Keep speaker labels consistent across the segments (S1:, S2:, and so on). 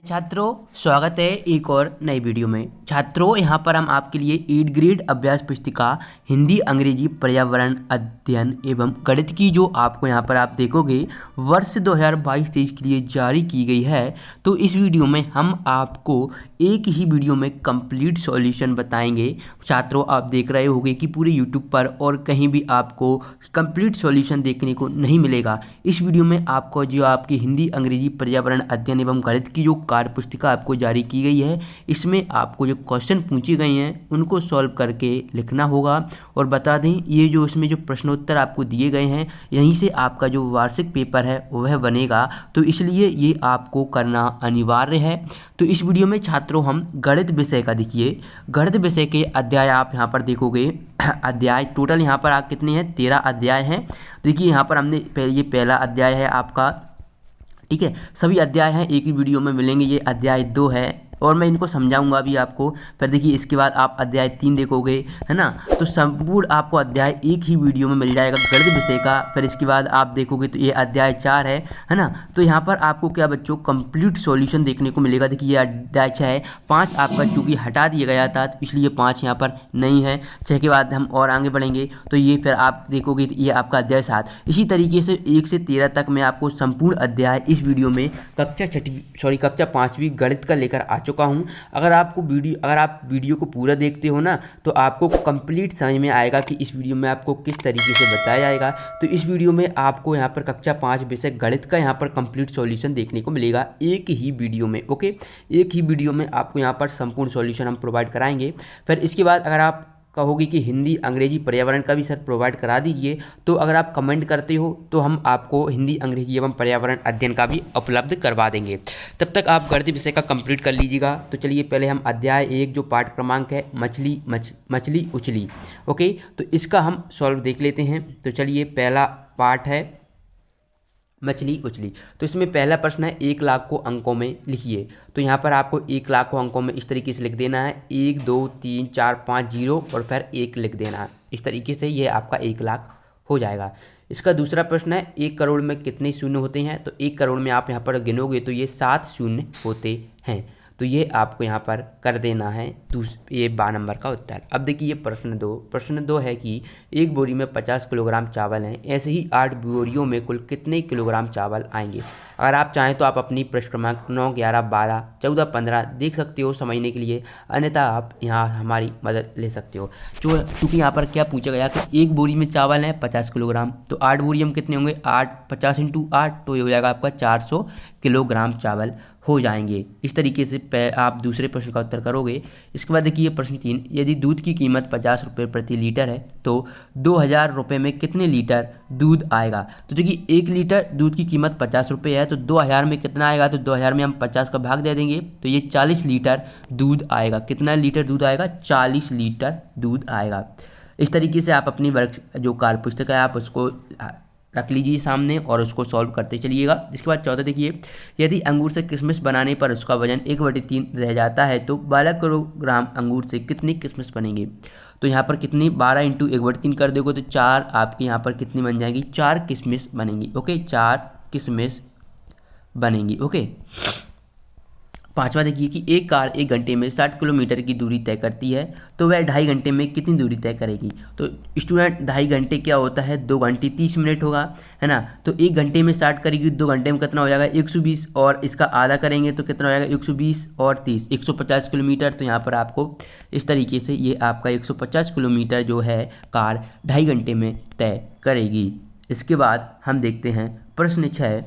S1: छात्रों, स्वागत है एक और नई वीडियो में। छात्रों, यहाँ पर हम आपके लिए 8th ग्रेड अभ्यास पुस्तिका हिंदी अंग्रेजी पर्यावरण अध्ययन एवं गणित की जो आपको यहाँ पर आप देखोगे वर्ष 2022-23 के लिए जारी की गई है। तो इस वीडियो में हम आपको एक ही वीडियो में कंप्लीट सॉल्यूशन बताएंगे। छात्रों, आप देख रहे होंगे कि पूरे यूट्यूब पर और कहीं भी आपको कंप्लीट सॉल्यूशन देखने को नहीं मिलेगा। इस वीडियो में आपको जो आपकी हिंदी अंग्रेजी पर्यावरण अध्ययन एवं गणित की जो कार्य पुस्तिका आपको जारी की गई है, इसमें आपको जो क्वेश्चन पूछे गए हैं उनको सॉल्व करके लिखना होगा। और बता दें, ये जो इसमें जो प्रश्नोत्तर आपको दिए गए हैं, यहीं से आपका जो वार्षिक पेपर है वह बनेगा, तो इसलिए ये आपको करना अनिवार्य है। तो इस वीडियो में छात्रों हम गणित विषय का देखिए, गणित विषय के अध्याय आप यहाँ पर देखोगे। अध्याय टोटल यहाँ पर आप कितने हैं, 13 अध्याय हैं। देखिए यहाँ पर हमने ये पहला अध्याय है आपका, ठीक है। सभी अध्याय हैं एक ही वीडियो में मिलेंगे। ये अध्याय 2 है और मैं इनको समझाऊंगा अभी आपको। फिर देखिए इसके बाद आप अध्याय 3 देखोगे, है ना। तो संपूर्ण आपको अध्याय एक ही वीडियो में मिल जाएगा गणित विषय का। फिर इसके बाद आप देखोगे तो ये अध्याय 4 है ना। तो यहाँ पर आपको क्या बच्चों कंप्लीट सॉल्यूशन देखने को मिलेगा। देखिए ये अध्याय 6 है, 5 आपका चूँकि हटा दिया गया था तो इसलिए 5 यहाँ पर नहीं है। 6 के बाद हम और आगे बढ़ेंगे तो ये फिर आप देखोगे तो ये आपका अध्याय 7। इसी तरीके से 1 से 13 तक मैं आपको संपूर्ण अध्याय इस वीडियो में कक्षा 5वीं गणित का लेकर आ चुका हूं। अगर आप वीडियो को पूरा देखते हो ना, तो आपको कंप्लीट समझ में आएगा कि इस वीडियो में आपको किस तरीके से बताया जाएगा। तो इस वीडियो में आपको यहाँ पर कक्षा 5 विषय गणित का यहाँ पर कंप्लीट सॉल्यूशन देखने को मिलेगा एक ही वीडियो में। ओके, एक ही वीडियो में आपको यहाँ पर संपूर्ण सॉल्यूशन हम प्रोवाइड कराएंगे। फिर इसके बाद अगर आप कहोगे कि हिंदी अंग्रेजी पर्यावरण का भी सर प्रोवाइड करा दीजिए, तो अगर आप कमेंट करते हो तो हम आपको हिंदी अंग्रेजी एवं पर्यावरण अध्ययन का भी उपलब्ध करवा देंगे। तब तक आप गणित विषय का कंप्लीट कर लीजिएगा। तो चलिए पहले हम अध्याय 1 जो पाठ क्रमांक है मछली उछली, ओके, तो इसका हम सॉल्व देख लेते हैं। तो चलिए पहला पाठ है मछली उछली। तो इसमें पहला प्रश्न है 1 लाख को अंकों में लिखिए। तो यहाँ पर आपको 1 लाख को अंकों में इस तरीके से लिख देना है, 1 2 3 4 5 0 और फिर 1 लिख देना है। इस तरीके से ये आपका 1 लाख हो जाएगा। इसका दूसरा प्रश्न है 1 करोड़ में कितने शून्य होते हैं। तो 1 करोड़ में आप यहाँ पर गिनोगे तो ये 7 शून्य होते हैं। तो ये आपको यहाँ पर कर देना है ये 12 नंबर का उत्तर। अब देखिए प्रश्न दो है कि एक बोरी में 50 किलोग्राम चावल हैं, ऐसे ही 8 बोरियों में कुल कितने किलोग्राम चावल आएंगे। अगर आप चाहें तो आप अपनी प्रश्न क्रमांक 9, 11, 12, 14, 15 देख सकते हो समझने के लिए, अन्यथा आप यहाँ हमारी मदद ले सकते हो। चूँकि यहाँ पर क्या पूछा गया कि एक बोरी में चावल है 50 किलोग्राम, तो 8 बोरी में कितने होंगे, 50 × 8, तो ये हो जाएगा आपका 400 किलोग्राम चावल हो जाएंगे। इस तरीके से आप दूसरे प्रश्न का उत्तर करोगे। इसके बाद देखिए प्रश्न 3, यदि दूध की कीमत 50 रुपये प्रति लीटर है तो 2000 रुपये में कितने लीटर दूध आएगा। तो देखिए 1 लीटर दूध की कीमत 50 रुपये है, तो 2000 में कितना आएगा, तो 2000 में हम 50 का भाग दे देंगे तो ये 40 लीटर दूध आएगा। कितना लीटर दूध आएगा, 40 लीटर दूध आएगा। इस तरीके से आप अपनी वर्ग जो कार्य पुस्तक है आप उसको रख लीजिए सामने और उसको सॉल्व करते चलिएगा। इसके बाद 14 देखिए, यदि अंगूर से किशमिश बनाने पर उसका वजन 1/3 रह जाता है तो 12 किलोग्राम अंगूर से कितनी किशमिश बनेंगे। तो यहाँ पर कितनी 12 × 1/3 कर दोगे तो 4 आपके यहाँ पर कितनी बन जाएगी, 4 किशमिश बनेंगी। ओके, 4 किशमिश बनेंगी। ओके, 5वां देखिए कि एक कार 1 घंटे में 60 किलोमीटर की दूरी तय करती है तो वह 2.5 घंटे में कितनी दूरी तय करेगी। तो स्टूडेंट 2.5 घंटे क्या होता है, 2 घंटे 30 मिनट होगा, है ना। तो 1 घंटे में 60 करेगी, 2 घंटे में कितना हो जाएगा 120, और इसका आधा करेंगे तो कितना हो जाएगा 120 और 30 150 किलोमीटर। तो यहाँ पर आपको इस तरीके से ये आपका 150 किलोमीटर जो है कार 2.5 घंटे में तय करेगी। इसके बाद हम देखते हैं प्रश्न 6।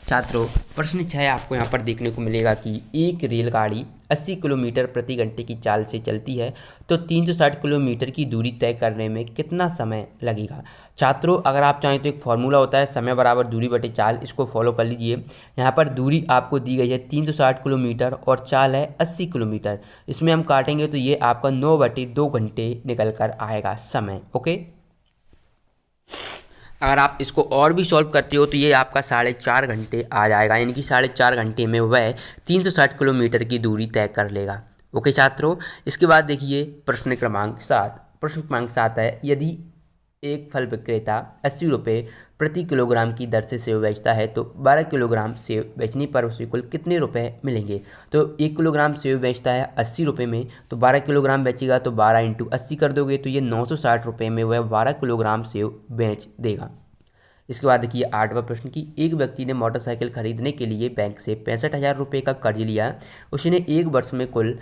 S1: छात्रों, प्रश्न 6 आपको यहाँ पर देखने को मिलेगा कि एक रेलगाड़ी 80 किलोमीटर प्रति घंटे की चाल से चलती है तो 360 किलोमीटर की दूरी तय करने में कितना समय लगेगा। छात्रों, अगर आप चाहें तो एक फार्मूला होता है समय बराबर दूरी बटे चाल, इसको फॉलो कर लीजिए। यहाँ पर दूरी आपको दी गई है 360 किलोमीटर और चाल है 80 किलोमीटर। इसमें हम काटेंगे तो ये आपका 9/2 घंटे निकल कर आएगा समय। ओके, अगर आप इसको और भी सॉल्व करते हो तो ये आपका 4.5 घंटे आ जाएगा, यानी कि 4.5 घंटे में वह 360 किलोमीटर की दूरी तय कर लेगा। ओके छात्रों, इसके बाद देखिए प्रश्न क्रमांक 7 है, यदि एक फल विक्रेता 80 रुपये प्रति किलोग्राम की दर से सेब बेचता है तो 12 किलोग्राम सेब बेचने पर उसे कुल कितने रुपए मिलेंगे। तो 1 किलोग्राम सेब बेचता है 80 रुपये में, तो 12 किलोग्राम बेचेगा तो 12 × 80 कर दोगे तो ये 960 रुपये में वह 12 किलोग्राम सेब बेच देगा। इसके बाद देखिए 8वां प्रश्न की एक व्यक्ति ने मोटरसाइकिल खरीदने के लिए बैंक से 65,000 रुपये का कर्ज लिया। उसने एक वर्ष में कुल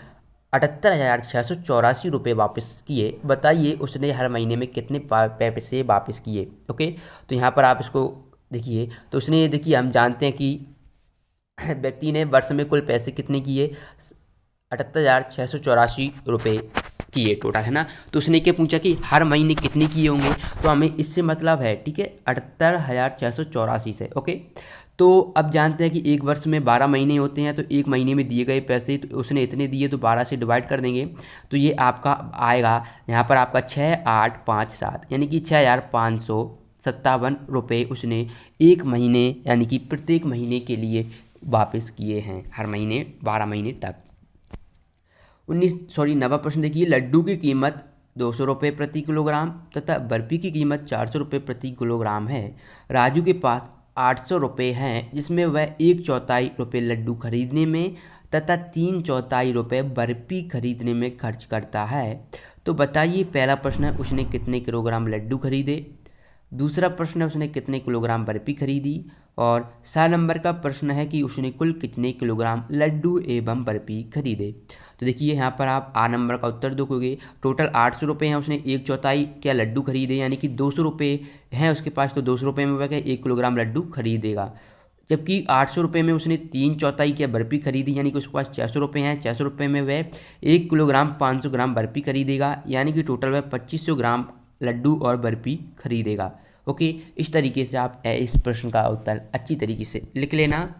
S1: 78,684 रुपये वापस किए। बताइए उसने हर महीने में कितने पैसे वापस किए। ओके, तो यहाँ पर आप इसको देखिए, तो उसने देखिए हम जानते हैं कि व्यक्ति ने वर्ष में कुल पैसे कितने किए, 78,684 रुपये किए टोटल, है ना। तो उसने क्या पूछा कि हर महीने कितने किए होंगे, तो हमें इससे मतलब है, ठीक है, 78,684 से। ओके, तो अब जानते हैं कि एक वर्ष में 12 महीने होते हैं, तो एक महीने में दिए गए पैसे तो उसने इतने दिए तो 12 से डिवाइड कर देंगे तो ये आपका आएगा यहाँ पर आपका 6,857 यानी कि 6,557 रुपये उसने एक महीने यानी कि प्रत्येक महीने के लिए वापस किए हैं, हर महीने 12 महीने तक। 9वां प्रश्न देखिए, लड्डू की कीमत 200 रुपये प्रति किलोग्राम तथा बर्फी की कीमत 400 रुपये प्रति किलोग्राम है। राजू के पास 800 रुपये हैं जिसमें वह 1/4 रुपये लड्डू खरीदने में तथा 3/4 रुपये बर्फी खरीदने में खर्च करता है। तो बताइए, पहला प्रश्न है उसने कितने किलोग्राम लड्डू खरीदे, दूसरा प्रश्न है उसने कितने किलोग्राम बर्फी खरीदी, और 7 नंबर का प्रश्न है कि उसने कुल कितने किलोग्राम लड्डू एवं बर्फी खरीदे। तो देखिए यहाँ पर आप 8 नंबर का उत्तर दोगे। टोटल 800 रुपये हैं, उसने 1/4 क्या लड्डू खरीदे यानी कि 200 रुपये हैं उसके पास, तो 200 रुपये में वह क्या 1 किलोग्राम लड्डू खरीदेगा। जबकि 800 रुपये में उसने 3/4 क्या बर्फी खरीदी यानी कि उसके पास 600 रुपये हैं, 600 रुपये में वह 1 किलोग्राम 500 ग्राम बर्फी खरीदेगा यानी कि टोटल वह 2500 ग्राम लड्डू और बर्फी खरीदेगा। ओके, इस तरीके से आप इस प्रश्न का उत्तर अच्छी तरीके से लिख लेना।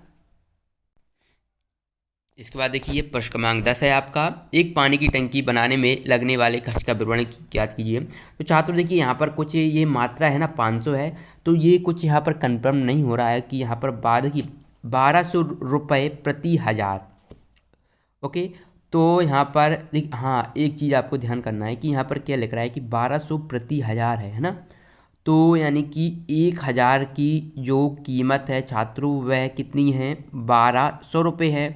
S1: इसके बाद देखिए प्रश्न क्रमांक 10 है आपका, एक पानी की टंकी बनाने में लगने वाले खर्च का विवरण ज्ञात कीजिए। तो छात्रों देखिए यहाँ पर कुछ ये मात्रा है ना 500 है, तो ये कुछ यहाँ पर कंफर्म नहीं हो रहा है कि यहाँ पर 1200 रुपये प्रति हज़ार। ओके, तो यहाँ पर हाँ एक चीज़ आपको ध्यान करना है कि यहाँ पर क्या लिख रहा है कि 1200 प्रति हज़ार है ना, तो यानी कि 1000 की जो कीमत है छात्रों वह कितनी है 1200 रुपये है,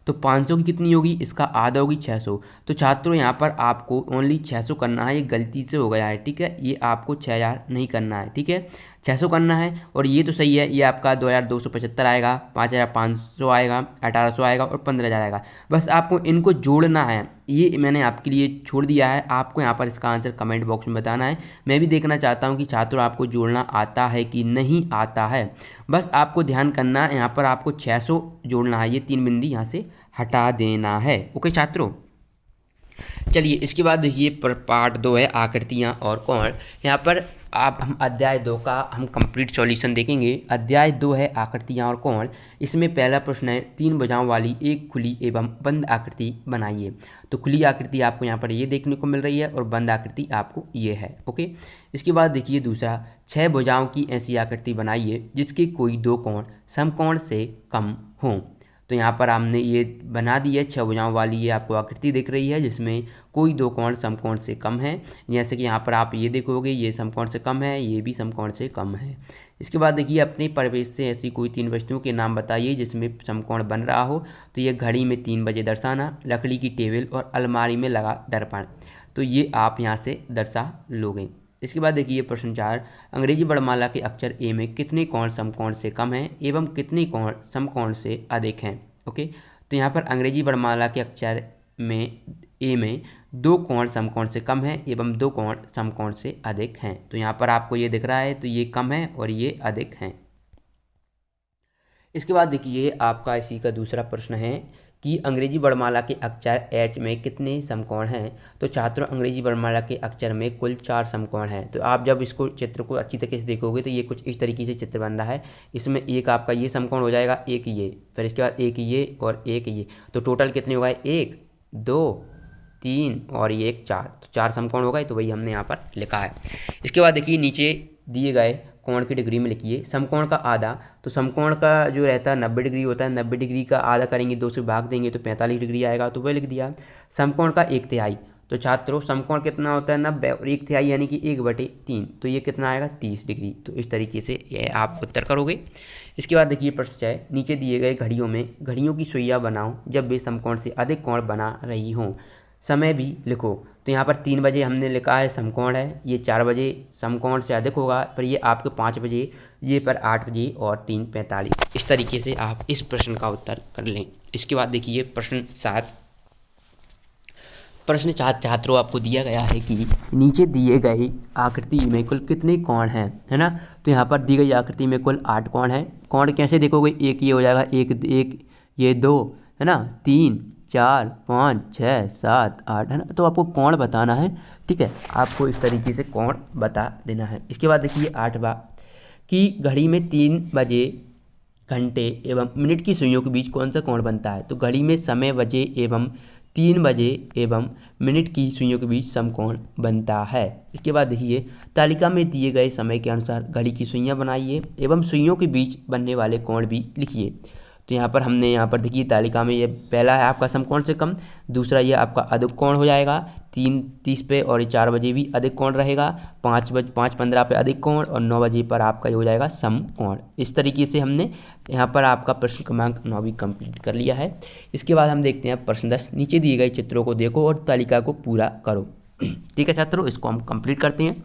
S1: तो 500 की कितनी होगी, इसका आधा होगी 600। तो छात्रों यहाँ पर आपको ओनली 600 करना है, ये गलती से हो गया है, ठीक है, ये आपको 6000 नहीं करना है, ठीक है, 600 करना है। और ये तो सही है, ये आपका 2275 आएगा, 5500 आएगा, 1800 आएगा और 15000 आएगा। बस आपको इनको जोड़ना है, ये मैंने आपके लिए छोड़ दिया है, आपको यहाँ पर इसका आंसर कमेंट बॉक्स में बताना है। मैं भी देखना चाहता हूँ कि छात्रों आपको जोड़ना आता है कि नहीं आता है। बस आपको ध्यान करना है, यहाँ पर आपको 600 जोड़ना है, ये 3 बिंदी यहाँ से हटा देना है। ओके छात्रों, चलिए इसके बाद देखिए पार्ट 2 है आकृतियाँ और कोण। यहाँ पर आप हम अध्याय 2 का हम कंप्लीट सॉल्यूशन देखेंगे। अध्याय 2 है आकृतियाँ और कोण। इसमें पहला प्रश्न है 3 भुजाओं वाली एक खुली एवं बंद आकृति बनाइए। तो खुली आकृति आपको यहाँ पर ये देखने को मिल रही है और बंद आकृति आपको ये है। ओके, इसके बाद देखिए दूसरा, 6 भुजाओं की ऐसी आकृति बनाइए जिसके कोई 2 कोण समकोण से कम हों। तो यहाँ पर हमने ये बना दी है 6 भुजाओं वाली ये आपको आकृति दिख रही है जिसमें कोई 2 कोण समकोण से कम है। जैसे कि यहाँ पर आप ये देखोगे ये समकोण से कम है, ये भी समकोण से कम है। इसके बाद देखिए अपने परिवेश से ऐसी कोई 3 वस्तुओं के नाम बताइए जिसमें समकोण बन रहा हो। तो ये घड़ी में 3 बजे दर्शाना, लकड़ी की टेबल और अलमारी में लगा दर्पण। तो ये आप यहाँ से दर्शा लोगे। इसके बाद देखिए प्रश्न 4, अंग्रेजी वर्णमाला के अक्षर ए में कितने कोण समकोण से कम हैं एवं कितने कोण समकोण से अधिक हैं। ओके, तो यहाँ पर अंग्रेजी वर्णमाला के अक्षर में ए में 2 कोण समकोण से कम है एवं 2 कोण समकोण से अधिक हैं। तो यहाँ पर आपको ये दिख रहा है, तो ये कम है और ये अधिक हैं। इसके बाद देखिए आपका इसी का दूसरा प्रश्न है कि अंग्रेजी वर्णमाला के अक्षर एच में कितने समकोण हैं। तो छात्रों अंग्रेजी वर्णमाला के अक्षर में कुल 4 समकोण हैं। तो आप जब इसको चित्र को अच्छी तरीके से देखोगे तो ये कुछ इस तरीके से चित्र बन रहा है। इसमें एक आपका ये समकोण हो जाएगा, एक ये, फिर इसके बाद एक ये और एक ये। तो टोटल कितने हो गए, 1 2 3 और ये 1 4। तो 4 समकोण हो गए, तो वही हमने यहाँ पर लिखा है। इसके बाद देखिए नीचे दिए गए कोण की डिग्री में लिखिए समकोण का आधा। तो समकोण का जो रहता है 90 डिग्री होता है, 90 डिग्री का आधा करेंगे 2 से भाग देंगे तो 45 डिग्री आएगा, तो वह लिख दिया। समकोण का 1/3, तो छात्रों समकोण कितना होता है 90 और 1/3 यानी कि 1/3, तो ये कितना आएगा 30 डिग्री। तो इस तरीके से ये आप उत्तर करोगे। इसके बाद देखिए प्रश्न 6, नीचे दिए गए घड़ियों में घड़ियों की सुइयाँ बनाओ जब वे समकोण से अधिक कोण बना रही हों, समय भी लिखो। तो यहाँ पर 3 बजे हमने लिखा है समकोण है, ये 4 बजे समकोण से अधिक होगा, पर ये आपके 5 बजे, ये पर 8 बजे और 3:45। इस तरीके से आप इस प्रश्न का उत्तर कर लें। इसके बाद देखिए प्रश्न 7, प्रश्न छात्रों आपको दिया गया है कि नीचे दिए गए आकृति में कुल कितने कोण हैं, है ना। तो यहाँ पर दी गई आकृति में कुल 8 कोण हैं। कोण कैसे देखोगे, एक ये हो जाएगा, एक ये 2, है ना, 3 4 5 6 7 8, है ना। तो आपको कोण बताना है, ठीक है, आपको इस तरीके से कोण बता देना है। इसके बाद देखिए 8वां कि घड़ी में 3 बजे घंटे एवं मिनट की सुइयों के बीच कौन सा कोण बनता है। तो घड़ी में समय बजे एवं 3 बजे एवं मिनट की सुइयों के बीच समकोण बनता है। इसके बाद देखिए तालिका में दिए गए समय के अनुसार घड़ी की सुइयां बनाइए एवं सुइयों के बीच बनने वाले कोण भी लिखिए। तो यहाँ पर हमने यहाँ पर देखिए तालिका में ये पहला है आपका समकोण से कम, दूसरा ये आपका अधिक कोण हो जाएगा 3:30 पे, और ये 4 बजे भी अधिक कोण रहेगा, 5:15 पे अधिक कोण, और 9 बजे पर आपका ये हो जाएगा समकोण। इस तरीके से हमने यहाँ पर आपका प्रश्न क्रमांक 9 भी कंप्लीट कर लिया है। इसके बाद हम देखते हैं प्रश्न 10, नीचे दिए गए चित्रों को देखो और तालिका को पूरा करो। ठीक है छात्रों, इसको हम कंप्लीट करते हैं।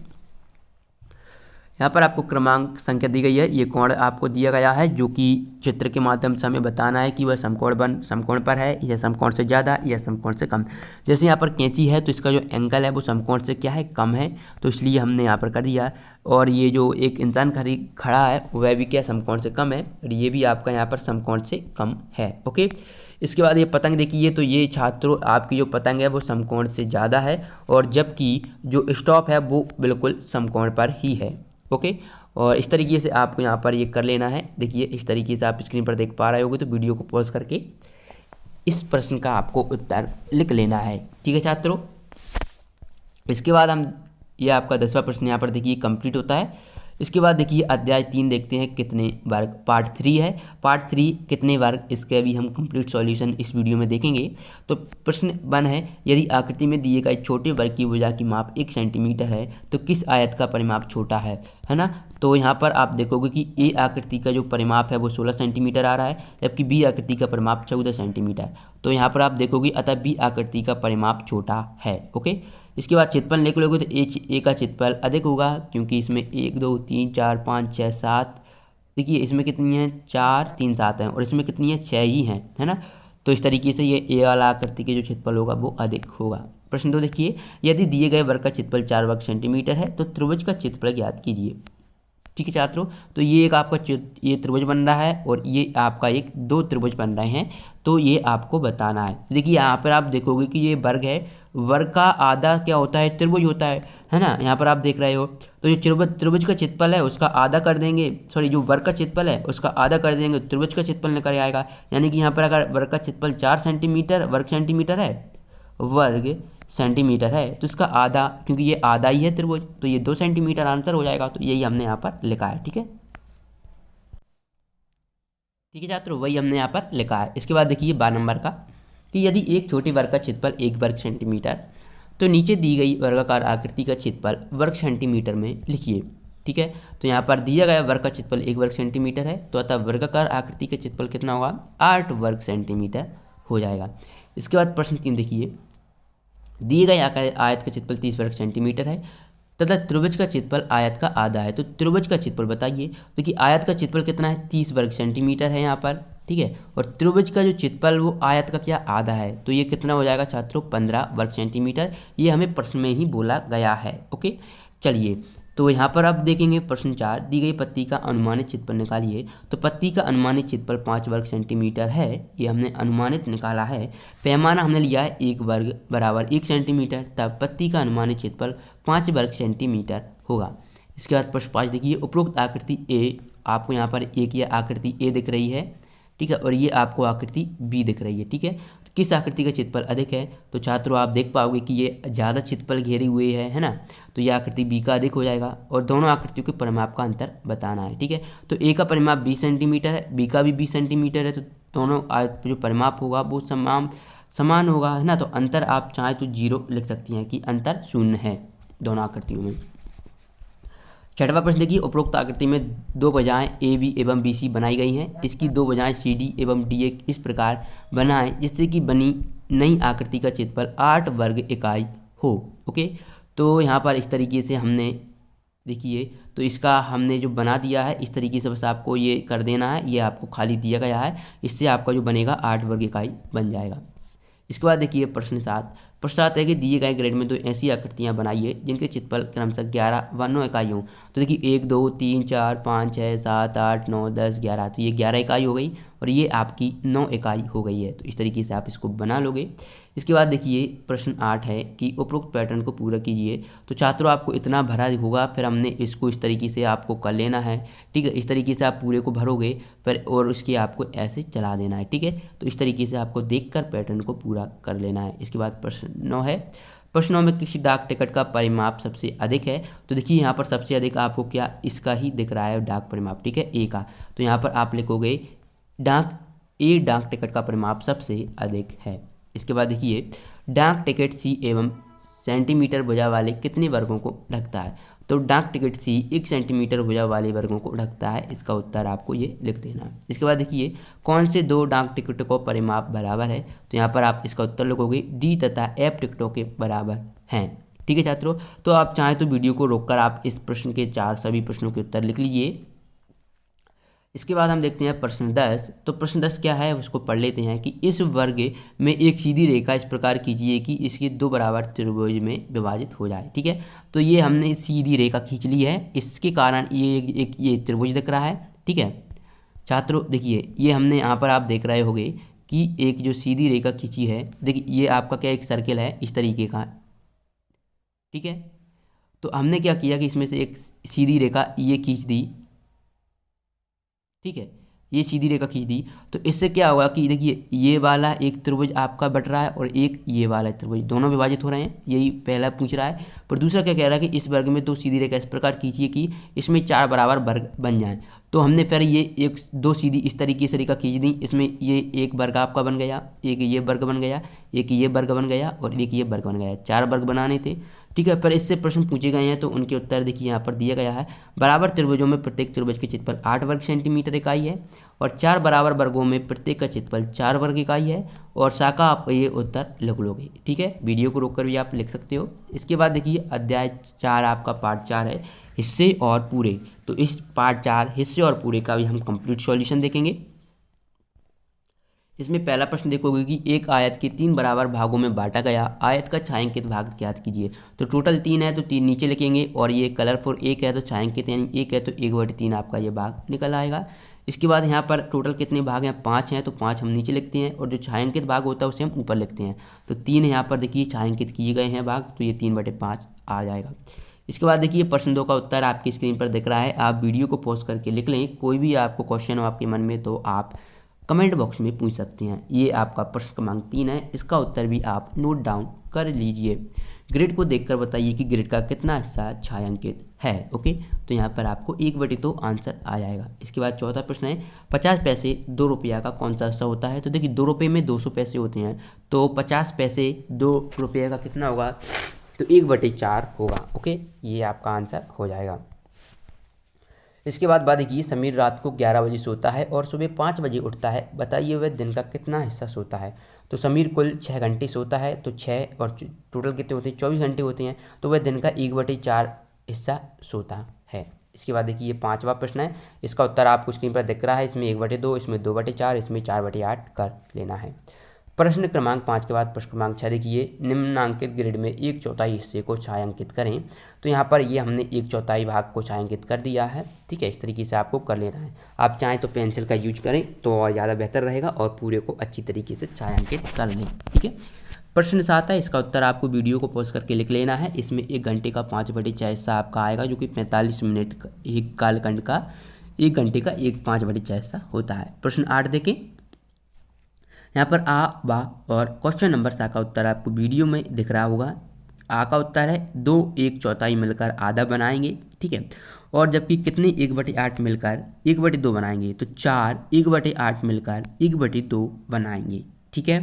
S1: यहाँ पर आपको क्रमांक संख्या दी गई है, ये कोण आपको दिया गया है जो कि चित्र के माध्यम से हमें बताना है कि वह समकोण पर है या समकोण से ज़्यादा या समकोण से कम। जैसे यहाँ पर कैंची है तो इसका जो एंगल है वो समकोण से क्या है, कम है, तो इसलिए हमने यहाँ पर कर दिया। और ये जो एक इंसान खड़ा है वह भी क्या समकोण से कम है, और ये भी आपका यहाँ पर समकोण से कम है। ओके, इसके बाद ये पतंग देखिए, तो ये छात्रों आपकी जो पतंग है वो समकोण से ज़्यादा है, और जबकि जो स्टॉप है वो बिल्कुल समकोण पर ही है। ओके, और इस तरीके से आपको यहाँ पर ये कर लेना है। देखिए इस तरीके से आप स्क्रीन पर देख पा रहे होगे, तो वीडियो को पॉज करके इस प्रश्न का आपको उत्तर लिख लेना है। ठीक है छात्रों, इसके बाद हम ये आपका 10वां प्रश्न यहाँ पर देखिए कंप्लीट होता है। इसके बाद देखिए अध्याय 3 देखते हैं कितने वर्ग, पार्ट 3 है, पार्ट 3 कितने वर्ग, इसके भी हम कंप्लीट सॉल्यूशन इस वीडियो में देखेंगे। तो प्रश्न 1 है, यदि आकृति में दिए गए छोटे वर्ग की भुजा की माप 1 सेंटीमीटर है तो किस आयत का परिमाप छोटा है ना। तो यहाँ पर आप देखोगे कि ए आकृति का जो परिमाप है वो 16 सेंटीमीटर आ रहा है, जबकि बी आकृति का परिमाप 14 सेंटीमीटर। तो यहाँ पर आप देखोगे अतः बी आकृति का परिमाप छोटा है। ओके, इसके बाद क्षेत्रफल देख लोगे तो ए का क्षेत्रफल अधिक होगा, क्योंकि इसमें 1 2 3 4 5 6 7, देखिए इसमें कितनी है 4 3 7 हैं, और इसमें कितनी है 6 ही हैं, है ना। तो इस तरीके से ये ए वाला आकृति के जो क्षेत्रफल होगा वो अधिक होगा। प्रश्न 2 देखिए, यदि दिए गए वर्ग का क्षेत्रफल 4 वर्ग सेंटीमीटर है तो त्रिभुज का क्षेत्रफल ज्ञात कीजिए। ठीक है छात्रों, तो ये एक आपका ये त्रिभुज बन रहा है और ये आपका एक 2 त्रिभुज बन रहे हैं, तो ये आपको बताना है। देखिए यहाँ पर आप देखोगे कि ये वर्ग है, वर्ग का आधा क्या होता है, त्रिभुज होता है ना। यहाँ पर आप देख रहे हो, तो जो त्रिभुज का क्षेत्रफल है उसका आधा कर देंगे, सॉरी जो वर्ग का क्षेत्रफल है उसका आधा कर देंगे, त्रिभुज का क्षेत्रफल निकल आएगा। यानी कि यहाँ पर अगर वर्ग का क्षेत्रफल 4 सेंटीमीटर वर्ग सेंटीमीटर है तो इसका आधा, क्योंकि ये आधा ही है त्रिभुज, तो ये 2 सेंटीमीटर आंसर हो जाएगा। तो यही हमने यहाँ पर लिखा है। ठीक है छात्रों, वही हमने यहाँ पर लिखा है। इसके बाद देखिए 12 नंबर का, कि यदि एक छोटे वर्ग का क्षेत्रफल 1 वर्ग सेंटीमीटर तो नीचे दी गई वर्गाकार आकृति का क्षेत्रफल वर्ग सेंटीमीटर में लिखिए। ठीक है, तो यहाँ पर दिया गया वर्ग का क्षेत्रफल 1 वर्ग सेंटीमीटर है, तो अतः वर्गाकार आकृति का क्षेत्रफल कितना होगा 8 वर्ग सेंटीमीटर हो जाएगा। इसके बाद प्रश्न 3 देखिए, दिए गए आयत का क्षेत्रफल 30 वर्ग सेंटीमीटर है तथा त्रिभुज का क्षेत्रफल आयत का आधा है, तो त्रिभुज का क्षेत्रफल बताइए। तो कि आयत का क्षेत्रफल कितना है 30 वर्ग सेंटीमीटर है यहाँ पर, ठीक है, और त्रिभुज का जो क्षेत्रफल वो आयत का क्या आधा है, तो ये कितना हो जाएगा छात्रों 15 वर्ग सेंटीमीटर। ये हमें प्रश्न में ही बोला गया है। ओके, चलिए तो यहाँ पर आप देखेंगे प्रश्न 4, दी गई पत्ती का अनुमानित क्षेत्रफल निकालिए। तो पत्ती का अनुमानित क्षेत्रफल 5 वर्ग सेंटीमीटर है, ये हमने अनुमानित निकाला है। पैमाना हमने लिया है 1 वर्ग बराबर 1 सेंटीमीटर, तब पत्ती का अनुमानित क्षेत्रफल 5 वर्ग सेंटीमीटर होगा। इसके बाद प्रश्न 5 देखिए, उपरोक्त आकृति ए, आपको यहाँ पर एक ये आकृति ए दिख रही है, ठीक है, और ये आपको आकृति बी दिख रही है। ठीक है, तो किस आकृति का क्षेत्रफल अधिक है, तो छात्रों आप देख पाओगे कि ये ज़्यादा क्षेत्रफल घेरी हुई है ना, तो ये आकृति बी का अधिक हो जाएगा, और दोनों आकृतियों के परिमाप का अंतर बताना है। ठीक है, तो ए का परिमाप 20 सेंटीमीटर है, बी का भी 20 सेंटीमीटर है, दोनों आयत जो परिमाप होगा वो समान होगा, है ना। तो अंतर आप चाहें तो 0 लिख सकती हैं कि अंतर 0 है दोनों आकृतियों में। छठवां प्रश्न देखिए, उपरोक्त आकृति में दो भुजाएं ए बी एवं बी सी बनाई गई हैं। इसकी दो भुजाएं सी डी एवं डी ए इस प्रकार बनाएं जिससे कि बनी नई आकृति का क्षेत्रफल 8 वर्ग इकाई हो। ओके, तो यहाँ पर इस तरीके से हमने देखिए, तो इसका हमने जो बना दिया है इस तरीके से, बस आपको ये कर देना है, ये आपको खाली दिया गया है, इससे आपका जो बनेगा 8 वर्ग इकाई बन जाएगा। इसके बाद देखिए प्रश्न 7 है कि दिए गए ग्रेड में दो ऐसी आकृतियां बनाइए जिनके क्षेत्रफल क्रमशः 11 व 9 इकाई हो। तो देखिए 1 2 3 4 5 6 7 8 9 10 11, तो ये 11 इकाई हो गई और ये आपकी 9 इकाई हो गई है। तो इस तरीके से आप इसको बना लोगे। इसके बाद देखिए प्रश्न 8 है कि उपरोक्त पैटर्न को पूरा कीजिए। तो छात्रों आपको इतना भरा होगा, फिर हमने इसको इस तरीके से आपको कर लेना है, ठीक है। इस तरीके से आप पूरे को भरोगे फिर और उसके आपको ऐसे चला देना है, ठीक है। तो इस तरीके से आपको देखकर पैटर्न को पूरा कर लेना है। इसके बाद प्रश्न 9 है, प्रश्नों में किसी डाक टिकट का परिमाप सबसे अधिक है। तो देखिए यहाँ पर सबसे अधिक आपको क्या इसका ही दिख रहा है डाक परिमाप, ठीक है, ए का। तो यहाँ पर आप लिखोगे डाक टिकट का परिमाप सबसे अधिक है। इसके बाद देखिए डाक टिकट सी एवं सेंटीमीटर भुजा वाले कितने वर्गों को ढकता है। तो डाक टिकट सी 1 सेंटीमीटर भुजा वाले वर्गों को ढकता है, इसका उत्तर आपको ये लिख देना है। इसके बाद देखिए कौन से दो डाक टिकटों को परिमाप बराबर है। तो यहाँ पर आप इसका उत्तर लिखोगे डी तथा एफ टिकटों के बराबर हैं, ठीक है छात्रों। तो आप चाहें तो वीडियो को रोककर आप इस प्रश्न के सभी प्रश्नों के उत्तर लिख लीजिए। इसके बाद हम देखते हैं प्रश्न 10। तो प्रश्न 10 क्या है उसको पढ़ लेते हैं कि इस वर्ग में एक सीधी रेखा इस प्रकार खींचिए कि इसके दो बराबर त्रिभुज में विभाजित हो जाए, ठीक है। तो ये हमने सीधी रेखा खींच ली है, इसके कारण ये त्रिभुज दिख रहा है, ठीक है छात्रों। देखिए ये हमने यहाँ पर आप देख रहे होंगे कि एक जो सीधी रेखा खींची है, देखिए ये आपका क्या एक सर्किल है इस तरीके का, ठीक है। तो हमने क्या किया कि इसमें से एक सीधी रेखा ये खींच दी, ठीक है, ये सीधी रेखा खींच दी। तो इससे क्या होगा कि देखिए ये वाला एक त्रिभुज आपका बट रहा है और एक ये वाला त्रिभुज, दोनों विभाजित हो रहे हैं, यही पहला पूछ रहा है। पर दूसरा क्या कह रहा है कि इस वर्ग में दो सीधी रेखा इस प्रकार खींचिए कि इसमें 4 बराबर वर्ग बन जाएं। तो हमने फिर ये एक दो सीधी इस तरीके से रेखा खींच दी, इसमें ये एक वर्ग आपका बन गया, एक ये वर्ग बन गया, एक ये वर्ग बन गया और एक ये वर्ग बन गया, 4 वर्ग बनाने थे, ठीक है। पर इससे प्रश्न पूछे गए हैं तो उनके उत्तर देखिए यहाँ पर दिया गया है। बराबर त्रिभुजों में प्रत्येक त्रिभुज के क्षेत्रफल 8 वर्ग सेंटीमीटर इकाई है और 4 बराबर वर्गों में प्रत्येक का क्षेत्रफल 4 वर्ग इकाई है और शाखा आप ये उत्तर लिख लोगे, ठीक है। वीडियो को रोककर भी आप लिख सकते हो। इसके बाद देखिए अध्याय 4 आपका पार्ट 4 है हिस्से और पूरे। तो इस पार्ट 4 हिस्से और पूरे का भी हम कंप्लीट सॉल्यूशन देखेंगे। इसमें पहला प्रश्न देखोगे कि एक आयत के 3 बराबर भागों में बांटा गया आयत का छायांकित भाग ज्ञात कीजिए। तो टोटल 3 है तो 3 नीचे लिखेंगे और ये कलरफुल 1 है तो छायांकित यानी 1 है तो 1/3 आपका ये भाग निकल आएगा। इसके बाद यहाँ पर टोटल कितने भाग हैं, 5 हैं तो 5 हम नीचे लिखते हैं और जो छायांकित भाग होता है उसे हम ऊपर लिखते हैं। तो 3 यहाँ पर देखिए छायांकित किए गए हैं भाग, तो ये 3/5 आ जाएगा। इसके बाद देखिए प्रश्न 2 का उत्तर आपकी स्क्रीन पर दिख रहा है, आप वीडियो को पॉज करके लिख लें। कोई भी आपको क्वेश्चन हो आपके मन में तो आप कमेंट बॉक्स में पूछ सकते हैं। ये आपका प्रश्न क्रमांक 3 है, इसका उत्तर भी आप नोट डाउन कर लीजिए। ग्रिड को देखकर बताइए कि ग्रिड का कितना हिस्सा छायांकित है। ओके, तो यहाँ पर आपको 1/2 आंसर आ जाएगा। इसके बाद चौथा प्रश्न है 50 पैसे 2 रुपया का कौन सा हिस्सा होता है। तो देखिए 2 रुपये में 200 पैसे होते हैं, तो 50 पैसे 2 रुपये का कितना होगा, तो 1/4 होगा। ओके, ये आपका आंसर हो जाएगा। इसके बाद बात देखिए समीर रात को 11 बजे सोता है और सुबह 5 बजे उठता है, बताइए वह दिन का कितना हिस्सा सोता है। तो समीर कुल 6 घंटे सोता है, तो 6 और टोटल कितने होते हैं, 24 घंटे होते हैं, तो वह दिन का 1/4 हिस्सा सोता है। इसके बाद देखिए ये 5वां प्रश्न है, इसका उत्तर आपको स्क्रीन पर दिख रहा है, इसमें 1/2, इसमें 2/4, इसमें 4/8 कर लेना है। प्रश्न क्रमांक 5 के बाद प्रश्न क्रमांक 6 देखिए निम्नांकित ग्रिड में 1/4 हिस्से को छायांकित करें। तो यहाँ पर ये हमने 1/4 भाग को छायांकित कर दिया है, ठीक है। इस तरीके से आपको कर लेना है। आप चाहें तो पेंसिल का यूज करें तो और ज़्यादा बेहतर रहेगा और पूरे को अच्छी तरीके से छायांकित कर लें, ठीक है। प्रश्न 7 है, इसका उत्तर आपको वीडियो को पॉज करके लिख लेना है। इसमें 1 घंटे का 5/6 हिस्सा आपका आएगा, जो कि 45 मिनट का एक कालखंड का 1 घंटे का 5/6 हिस्सा होता है। प्रश्न 8 देखें, यहाँ पर आ बा और क्वेश्चन नंबर 7 का उत्तर आपको वीडियो में दिख रहा होगा। आ का उत्तर है 2 1/4 मिलकर आधा बनाएंगे, ठीक है। और जबकि कितने 1/8 मिलकर 1/2 बनाएंगे, तो 4 1/8 मिलकर 1/2 बनाएंगे। ठीक है,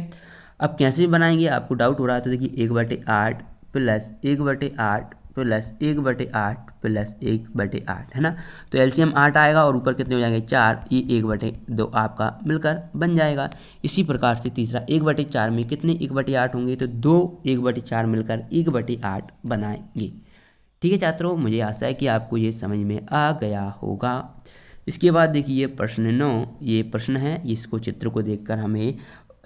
S1: अब कैसे बनाएंगे आपको डाउट हो रहा है, तो देखिए 1/8 प्लस 1/8 प्लस 1/8 प्लस 1/8 है ना, तो एलसीएम 8 आएगा और ऊपर कितने हो जाएंगे 4, ये 1/2 आपका मिलकर बन जाएगा। इसी प्रकार से तीसरा 1/4 में कितने 1/8 होंगे, तो 2 1/4 मिलकर 1/8 बनाएंगे। ठीक है छात्रों, मुझे आशा है कि आपको ये समझ में आ गया होगा। इसके बाद देखिए प्रश्न 9, ये प्रश्न है, इसको चित्र को देखकर हमें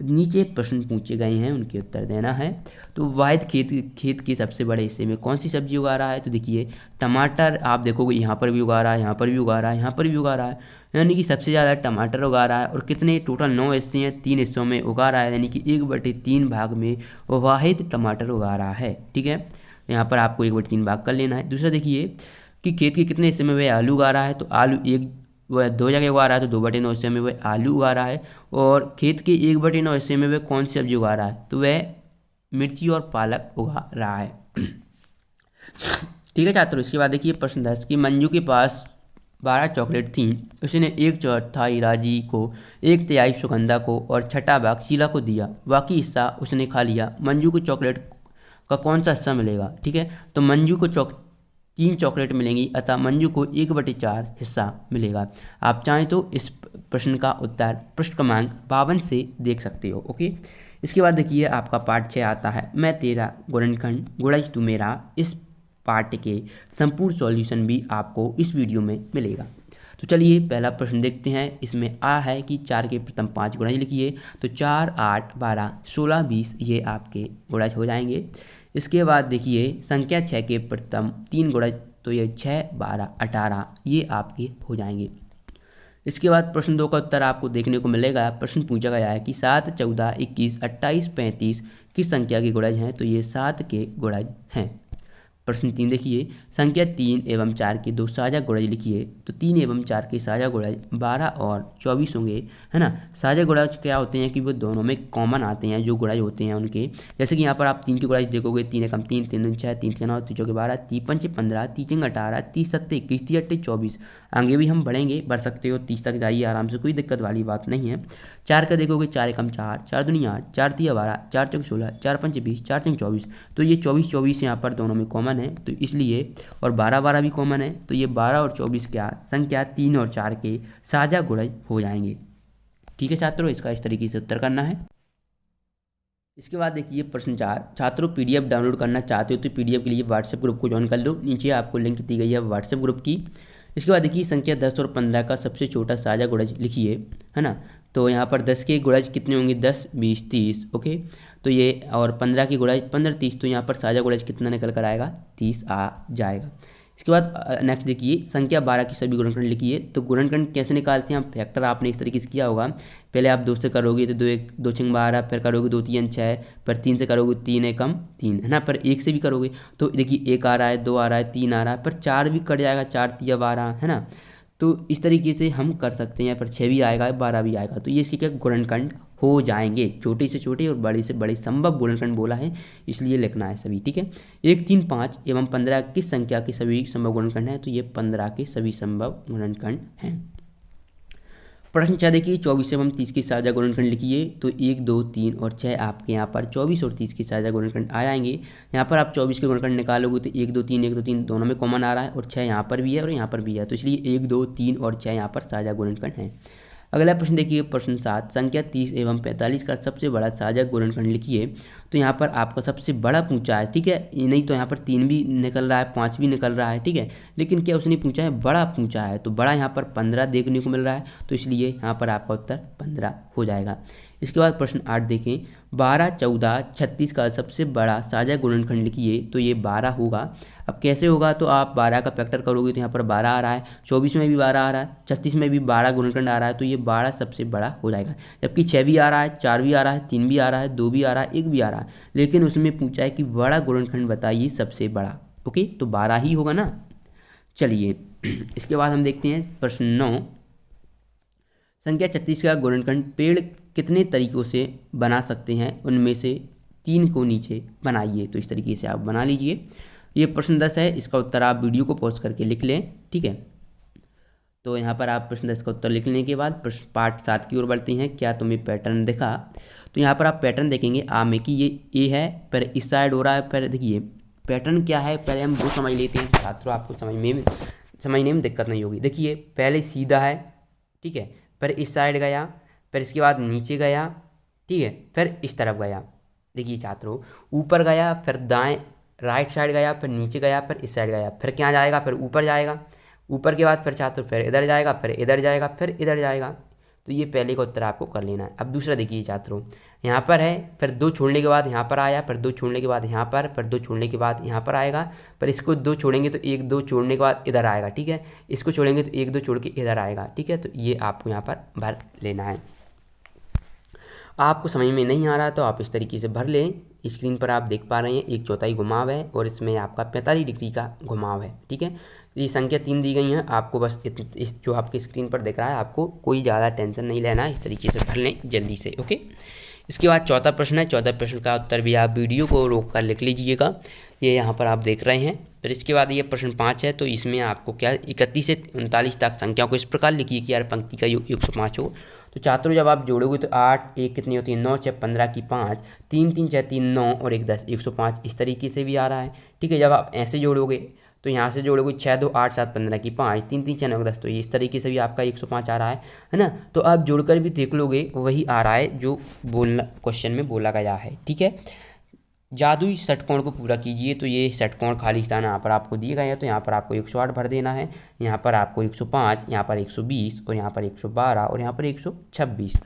S1: नीचे प्रश्न पूछे गए हैं उनके उत्तर देना है। तो वाहिद खेत के सबसे बड़े हिस्से में कौन सी सब्जी उगा रहा है, तो देखिए टमाटर आप देखोगे यहाँ पर भी उगा रहा है, यहाँ पर भी उगा रहा है, यहाँ पर भी उगा रहा है, यानी कि सबसे ज़्यादा टमाटर उगा रहा है। और कितने टोटल 9 हिस्से हैं, 3 हिस्सों में उगा रहा है, यानी कि 1/3 भाग में वाहिद टमाटर उगा रहा है। ठीक है, यहाँ पर आपको 1/3 भाग कर लेना है। दूसरा देखिए कि खेत के कितने हिस्से में वह आलू उगा रहा है, तो आलू वह 2 जगह उगा रहा है, तो 2/9 हिस्से में वह आलू उगा रहा है। और खेत के 1/9 हिस्से में वह कौन सी सब्जी उगा रहा है, तो वह मिर्ची और पालक उगा रहा है। ठीक है छात्रों, इसके बाद देखिए प्रश्न 10 कि मंजू के पास 12 चॉकलेट थी, उसने 1/4 राजी को, 1/3 सुगंधा को और 6ठा भाग शीला को दिया, बाकी हिस्सा उसने खा लिया। मंजू को चॉकलेट का कौन सा हिस्सा मिलेगा। ठीक है, तो मंजू को 3 चॉकलेट मिलेंगी, अतः मंजू को 1/4 हिस्सा मिलेगा। आप चाहें तो इस प्रश्न का उत्तर पृष्ठ क्रमांक 52 से देख सकते हो। ओके, इसके बाद देखिए आपका पार्ट 6 आता है, मैं तेरा गुणनखंड गुणज तू मेरा। इस पार्ट के संपूर्ण सॉल्यूशन भी आपको इस वीडियो में मिलेगा। तो चलिए पहला प्रश्न देखते हैं। इसमें आ है कि 4 के प्रथम 5 गुणज लिखिए, तो 4 8 12 16 20 ये आपके गुणज हो जाएंगे। इसके बाद देखिए संख्या 6 के प्रथम 3 गुणज, तो ये 6 12 18 ये आपके हो जाएंगे। इसके बाद प्रश्न 2 का उत्तर आपको देखने को मिलेगा। प्रश्न पूछा गया है कि 7 14 21 28 35 किस संख्या के गुणज हैं, तो ये 7 के गुणज हैं। प्रश्न 3 देखिए संख्या 3 एवं 4 के 2 साझा गुणज लिखिए, तो 3 एवं 4 के साझा गुणज 12 और 24 होंगे, है ना। साझा गुणज क्या होते हैं कि वो दोनों में कॉमन आते हैं जो गुणज होते हैं उनके, जैसे कि यहाँ पर आप 3 के गुणज देखोगे, 3 एकम 3 3 दूनी 6 3 6 9 3 चौके 12 3 पंचे 15 3 छंग 18 30 7 21 30 8 24। आगे भी हम बढ़ेंगे, बढ़ सकते हो 30 तक जाइए आराम से, कोई दिक्कत वाली बात नहीं है। 4 का देखोगे 4 एकम 4 4 दूनी 8 4 3 12 4 चौके 16 4 पंचे 20 4 छंग 24, तो ये 24 24 यहाँ पर दोनों में कॉमन है, तो इसलिए और 12 12 भी कॉमन है, तो ये 12 और 24 क्या संख्या 3 और 4 के साझा गुणज हो जाएंगे। ठीक है छात्रों, इसका इस तरीके से उत्तर करना है। इसके बाद देखिए प्रश्न 4, छात्रों पीडीएफ डाउनलोड करना चाहते हो तो पीडीएफ के लिए व्हाट्सएप ग्रुप को ज्वाइन कर लो, नीचे आपको लिंक दी गई है व्हाट्सएप ग्रुप की। इसके बाद देखिए संख्या 10 और 15 का सबसे छोटा साझा गुणज लिखिए, है ना। तो यहाँ पर 10 के गुणज कितने होंगे, 10 20 30, ओके। तो ये और 15 की गुणज 15 30, तो यहाँ पर साझा गुणज कितना निकल कर आएगा, 30 आ जाएगा। इसके बाद नेक्स्ट देखिए संख्या 12 की सभी गुणनखंड लिखिए। तो गुणनखंड कैसे निकालते हैं हम, फैक्टर आपने इस तरीके से किया होगा, पहले आप 2 से करोगे तो 2 1 2 6 12, फिर करोगे 2 3 6, फिर 3 से करोगे 3 एकम 3, है ना। पर 1 से भी करोगे तो देखिए 1 आ रहा है, 2 आ रहा है, 3 आ रहा है, पर 4 भी कट जाएगा, 4 3 12, है ना। तो इस तरीके से हम कर सकते हैं, पर 6 भी आएगा 12 भी आएगा, तो ये इसके क्या गुणनखंड हो जाएंगे। छोटे से छोटे और बड़े से बड़े संभव गुणनखंड बोला है, इसलिए लिखना है सभी। ठीक है, 1 3 5 एवं 15 किस संख्या के सभी संभव गुणनखंड हैं, तो ये 15 के सभी संभव गुणनखंड हैं। प्रश्न 4 देखिए 24 एवं 30 के साझा गुणनखंड लिखिए। तो 1 2 3 और 6 आपके यहाँ पर 24 और 30 के साझा गुणनखंड आ जाएंगे। यहाँ पर आप 24 के गुणनखंड निकालोगे तो 1 2 3 दोनों में कॉमन आ रहा है, और 6 यहाँ पर भी है और यहाँ पर भी है, तो इसलिए 1 2 3 और 6 यहाँ पर साझा गुणनखंड हैं। अगला प्रश्न देखिए प्रश्न 7, संख्या 30 एवं 45 का सबसे बड़ा साझा गुणनखंड लिखिए। तो यहाँ पर आपका सबसे बड़ा पूछा है, ठीक है, नहीं तो यहाँ पर 3 भी निकल रहा है, 5 भी निकल रहा है, ठीक है, लेकिन क्या उसने पूछा है, बड़ा पूछा है, तो बड़ा यहाँ पर 15 देखने को मिल रहा है, तो इसलिए यहाँ पर आपका उत्तर 15 हो जाएगा। इसके बाद प्रश्न 8 देखें, 12 14 36 का सबसे बड़ा साझा गुणनखंड लिखिए। तो ये 12 होगा। अब कैसे होगा, तो आप 12 का फैक्टर करोगे तो यहाँ पर 12 आ रहा है, 24 में भी 12 आ रहा है, 36 में भी 12 गुणनखंड आ रहा है, तो ये 12 सबसे बड़ा हो जाएगा। जबकि 6 भी आ रहा है, 4 भी आ रहा है, 3 भी आ रहा है, 2 भी आ रहा है, 1 भी आ रहा है, लेकिन उसमें पूछा है कि बड़ा गुणनखंड बताइए सबसे बड़ा। ओके, तो 12 ही होगा ना। चलिए इसके बाद हम देखते हैं प्रश्न 9, संख्या 36 का गुणनखंड पेड़ कितने तरीकों से बना सकते हैं, उनमें से 3 को नीचे बनाइए। तो इस तरीके से आप बना लीजिए। तो ये प्रश्न 10 है, इसका उत्तर आप वीडियो को पॉज करके लिख लें। ठीक है, तो यहाँ पर आप प्रश्न 10 का उत्तर लिखने के बाद प्रश्न पार्ट 7 की ओर बढ़ते हैं। क्या तुम्हें पैटर्न दिखा? तो यहाँ पर आप पैटर्न देखेंगे आ में कि ये ए है, पर इस साइड हो रहा है। पर देखिए पैटर्न क्या है, पहले हम वो समझ लेते हैं छात्रों, आपको समझने में दिक्कत नहीं होगी। देखिए पहले सीधा है, ठीक है, फिर इस साइड गया, फिर इसके बाद नीचे गया, ठीक है, फिर इस तरफ गया। देखिए छात्रों, ऊपर गया, फिर दाएं राइट साइड गया, फिर नीचे गया, फिर इस साइड गया, फिर क्या जाएगा, फिर ऊपर जाएगा। ऊपर के बाद फिर छात्रों फिर इधर जाएगा, फिर इधर जाएगा, फिर इधर जाएगा। तो ये पहले का उत्तर आपको कर लेना है। अब दूसरा देखिए छात्रों, यहाँ पर है, फिर 2 छोड़ने के बाद यहाँ पर आया, फिर 2 छोड़ने के बाद यहाँ पर, फिर 2 छोड़ने के बाद यहाँ पर आएगा। पर इसको 2 छोड़ेंगे तो 1 2 छोड़ने के बाद इधर आएगा, ठीक है। इसको छोड़ेंगे तो 1 2 छोड़ के इधर आएगा, ठीक है। तो ये आपको यहाँ पर भर लेना है। आपको समझ में नहीं आ रहा तो आप इस तरीके से भर लें। स्क्रीन पर आप देख पा रहे हैं 1/4 घुमाव है और इसमें आपका 45 डिग्री का घुमाव है, ठीक है। ये संख्या 3 दी गई हैं, आपको बस इस जो आपकी स्क्रीन पर दिख रहा है, आपको कोई ज़्यादा टेंशन नहीं लेना है, इस तरीके से भर लें जल्दी से, ओके। इसके बाद चौथा प्रश्न है। चौथा प्रश्न का उत्तर भी आप वीडियो को रोक कर लिख लीजिएगा, ये यहाँ पर आप देख रहे हैं। फिर इसके बाद ये प्रश्न 5 है, तो इसमें आपको क्या 31 से 39 तक संख्याओं को इस प्रकार लिखिए कि यार पंक्ति का योग 105 हो। तो छात्रों जब आप जोड़ोगे तो 8 1 कितनी होती है 9 6 15 की 5 3 3 6 3 9 और 1 10 105 इस तरीके से भी आ रहा है, ठीक है। जब आप ऐसे जोड़ोगे तो यहाँ से जोड़ोगे 6 2 8 7 15 की 5 3 3 6 9 10, तो इस तरीके से भी आपका 105 आ रहा है ना। तो आप जोड़कर भी देख लोगे वही आ रहा है जो बोलना क्वेश्चन में बोला गया है, ठीक है। जादुई षटकोण को पूरा कीजिए, तो ये षटकोण खाली स्थान यहाँ पर आपको दिए गए हैं। तो यहाँ पर आपको 108 भर देना है, यहाँ पर आपको 105, यहाँ पर 120 और यहाँ पर 112 और यहाँ पर 126,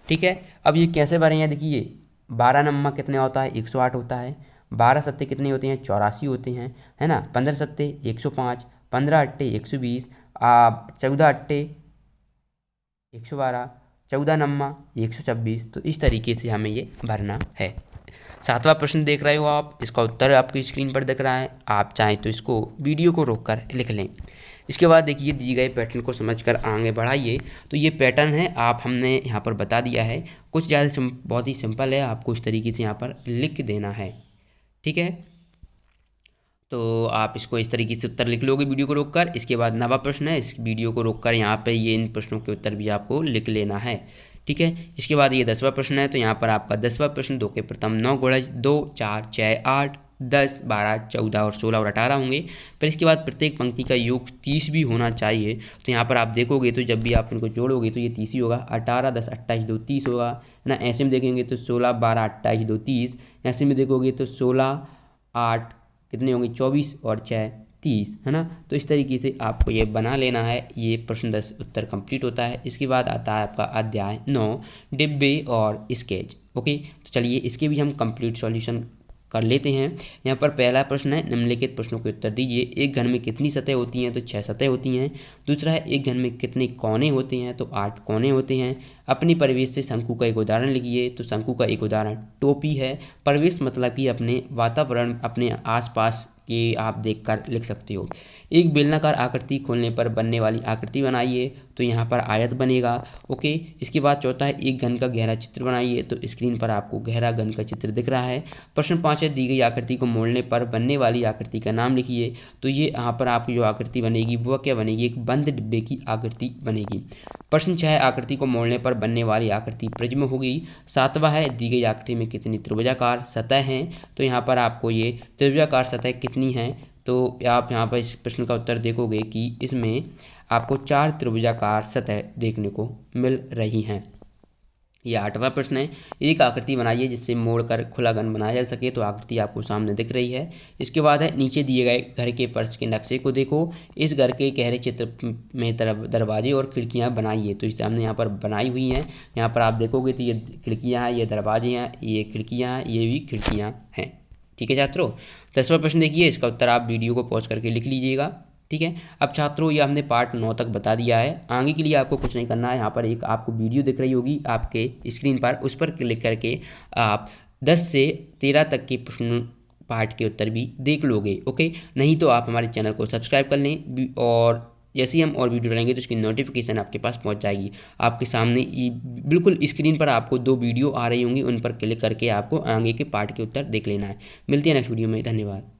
S1: ठीक है। अब ये कैसे भरे हैं, देखिए 12 नंबर कितने होता है 108 होता है, 12 सत्ते कितने होते हैं 84 होते हैं, है ना। 15 सत्ते 105, 15 अट्टे 120, 14 अट्टे 112, 14 नम्मा 126। तो इस तरीके से हमें ये भरना है। 7वां प्रश्न देख रहे हो आप, इसका उत्तर आपकी स्क्रीन पर दिख रहा है। आप चाहें तो इसको वीडियो को रोककर लिख लें। इसके बाद देखिए दिए गए पैटर्न को समझकर आगे बढ़ाइए। तो ये पैटर्न है, आप हमने यहाँ पर बता दिया है, कुछ ज़्यादा बहुत ही सिंपल है, आपको इस तरीके से यहाँ पर लिख देना है, ठीक है। तो आप इसको इस तरीके से उत्तर लिख लोगे वीडियो को रोककर। इसके बाद 9वां प्रश्न है, इस वीडियो को रोककर यहाँ पे ये इन प्रश्नों के उत्तर भी आपको लिख लेना है, ठीक है। इसके बाद ये 10वां प्रश्न है, तो यहाँ पर आपका 10वां प्रश्न 2 के प्रथम 9 गुणज 2 4 6 8 10 12 14 और 16 और 18 होंगे। फिर इसके बाद प्रत्येक पंक्ति का योग 30 भी होना चाहिए। तो यहाँ पर आप देखोगे तो जब भी आप इनको जोड़ोगे तो ये 30 ही होगा। 18 10 28 2 30 होगा, है ना। ऐसे में देखेंगे तो 16 12 28 2 30, ऐसे में देखोगे तो 16 8 कितने होंगे 24 और 6 30, है ना। तो इस तरीके से आपको ये बना लेना है। ये प्रश्न 10 उत्तर कंप्लीट होता है। इसके बाद आता है आपका अध्याय 9 डिब्बे और स्केच, ओके। तो चलिए इसके भी हम कंप्लीट सॉल्यूशन कर लेते हैं। यहाँ पर पहला प्रश्न है, निम्नलिखित प्रश्नों के उत्तर दीजिए। एक घन में कितनी सतह होती हैं, तो 6 सतह होती हैं। दूसरा है, एक घन में कितने कोने होते हैं, तो 8 कोने होते हैं। अपने परिवेश से शंकु का एक उदाहरण लिखिए। तो शंकु का एक उदाहरण टोपी है। परिवेश मतलब कि अपने वातावरण, अपने आसपास के आप देखकर लिख सकते हो। एक बेलनाकार आकृति खोलने पर बनने वाली आकृति बनाइए। तो यहाँ पर आयत बनेगा, ओके। इसके बाद चौथा है, एक घन का गहरा चित्र बनाइए। तो स्क्रीन पर आपको गहरा घन का चित्र दिख रहा है। प्रश्न 5 है, दी गई आकृति को मोड़ने पर बनने वाली आकृति का नाम लिखिए। तो ये यहाँ पर आपकी जो आकृति बनेगी वह क्या बनेगी, एक बंद डिब्बे की आकृति बनेगी। प्रश्न 6, आकृति को मोड़ने पर बनने वाली आकृति प्रिज्म होगी। 7वां है, दी गई आकृति में कितनी त्रिभुजाकार सतह हैं। तो यहाँ पर आपको ये त्रिभुजाकार सतह कितनी है, तो आप यहाँ पर इस प्रश्न का उत्तर देखोगे कि इसमें आपको 4 त्रिभुजाकार सतह देखने को मिल रही हैं। यह 8वां प्रश्न है, एक आकृति बनाइए जिससे मोड़कर खुला घन बनाया जा सके। तो आकृति आपको सामने दिख रही है। इसके बाद है, नीचे दिए गए घर के फर्श के नक्शे को देखो। इस घर के गहरे चित्र में दरवाजे और खिड़कियां बनाइए। तो इस हमने यहाँ पर बनाई हुई हैं। यहाँ पर आप देखोगे तो ये खिड़कियाँ हैं, ये दरवाजे हैं, ये खिड़कियाँ हैं, ये भी खिड़कियाँ हैं, ठीक है छात्रों। 10वां प्रश्न देखिए, इसका उत्तर आप वीडियो को पॉज करके लिख लीजिएगा, ठीक है। अब छात्रों ये हमने पार्ट 9 तक बता दिया है। आगे के लिए आपको कुछ नहीं करना है। यहाँ पर एक आपको वीडियो दिख रही होगी आपके स्क्रीन पर, उस पर क्लिक करके आप 10 से 13 तक के प्रश्न पार्ट के उत्तर भी देख लोगे, ओके। नहीं तो आप हमारे चैनल को सब्सक्राइब कर लें और जैसे ही हम और वीडियो डालेंगे तो उसकी नोटिफिकेशन आपके पास पहुंच जाएगी। आपके सामने ये बिल्कुल स्क्रीन पर आपको 2 वीडियो आ रही होंगी, उन पर क्लिक करके आपको आगे के पार्ट के उत्तर देख लेना है। मिलते हैं नेक्स्ट वीडियो में, धन्यवाद।